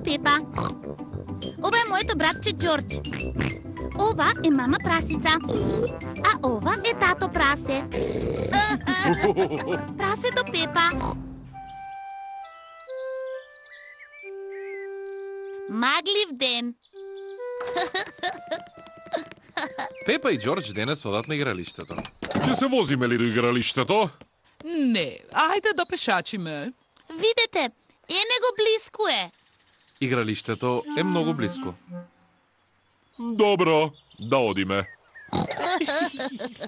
Пепа. Ова е моето братче Джордж. Ова е мама прасица. А ова е тато прасе. Прасето Пепа. Маглив ден. Пепа и Джордж денес одат на игралиштето. Ќе се возиме ли до игралиштето? Не, ајде да пешачиме. Видете, него близко е. Игралиштето е многу близко. Добро, да одиме.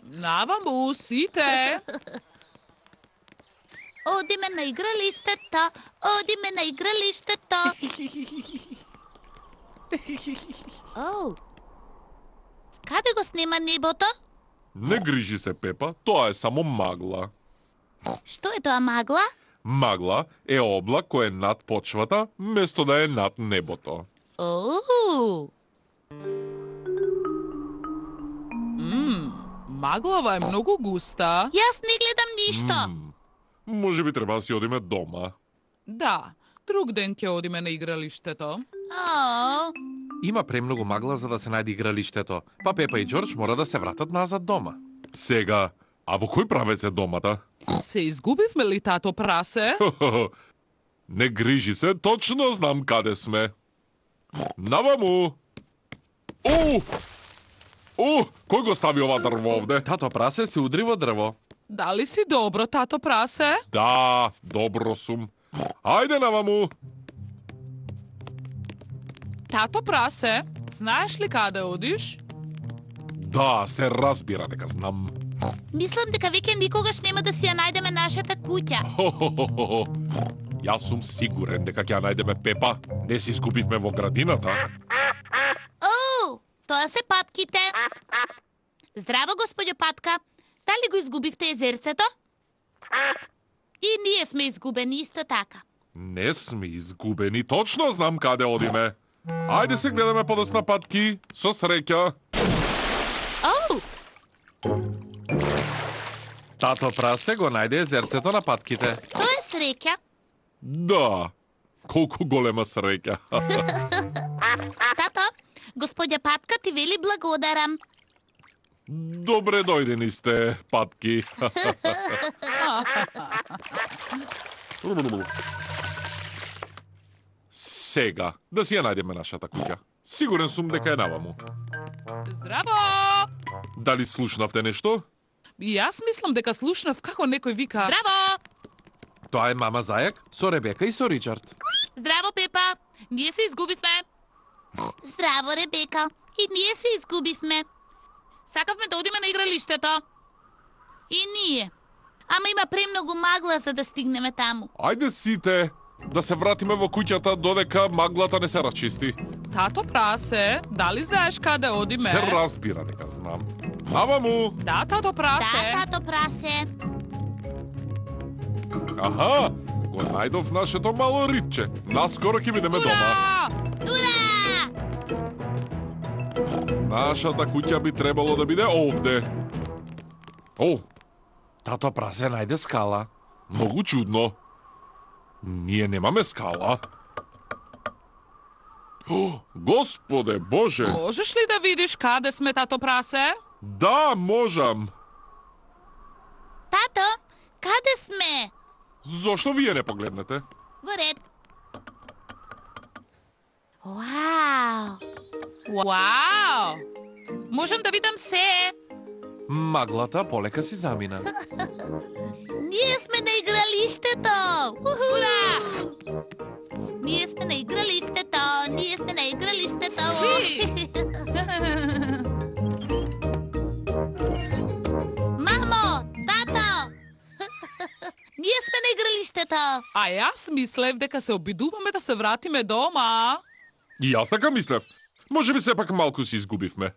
Наваму, сите. Одиме на игралиштето. Одиме на игралиштето. Оу. Каде го снима небото? Не грижи се, Пепа, тоа е само магла. Што е тоа магла? Магла е облак кој е над почвата, место да е над небото. Оу. Маглава е многу густа. Јас не гледам ништо. Може би треба да си одиме дома. Да, друг ден ќе одиме на игралиштето. Оу. Има премногу магла за да се најде игралиштето, па Пепа и Джордж мора да се вратат назад дома. Сега, а во кој правец е домата? Се изгубивме ли, тато прасе? Не грижи се, точно знам каде сме. Наваму! Кој го стави ова дрво овде? Тато прасе се удри во дрво. Дали си добро, тато прасе? Да, добро сум. Ајде наваму! Тато прасе, знаеш ли каде одиш? Да, се разбира дека знам. Мислам дека веќе никогаш нема да си ја најдеме нашата куќа. Јас сум сигурен дека ќе ја најдеме Пепа. Не се изгубивме во градината. Оу, тоа се патките. Здраво, господјо Патка. Дали го изгубивте езерцето? И ние сме изгубени исто така. Не сме изгубени, точно знам каде одиме. Ајде се гледаме подоцна, Патки. Со среќа. Оу, Тато прасе го најде езерцето на патките. тоа е среќа. Да, колку голема среќа. Тато, господја Патка ти вели благодарам. Добре дојдени сте, Патки. Сега, да си ја најдеме нашата куќа. Сигурен сум дека е наваму. Здраво! Дали слушнавте нешто? И јас мислам дека слушнав како некој вика. Здраво! Тоа е мама Зајак со Ребека и со Ричард. Здраво, Пепа. Ние се изгубивме. Здраво, Ребека. И ние се изгубивме. Сакавме да одиме на игралиштето. И ние. Ама има премногу магла за да стигнеме таму. Ајде сите, да се вратиме во куќата додека маглата не се расчисти. Тато прасе, дали знаеш каде одиме? Се разбира дека знам. Наваму! Да, тато прасе. Да, тато прасе. Аха, го најдов нашето мало рибче. Наскоро ќе бидеме дома. Ура! Ура! Нашата куќа би требало да биде овде. О, Тато прасе најде скала. многу чудно. Ние немаме скала. О, Господе Боже! Можеш ли да видиш каде сме, тато прасе? Да, можам. Тато, каде сме? Зошто вие не погледнете? Во ред. Вау! Вау! Можам да видам се. Маглата полека си замина. Ние сме на игралиштето! Ура! Ние сме на игралиштето! Ние сме на игралиштето! Мамо! Тато! Ние сме на игралиштето! А јас мислев дека се обидуваме да се вратиме дома. И јас така мислев. Може би сепак малку си изгубивме.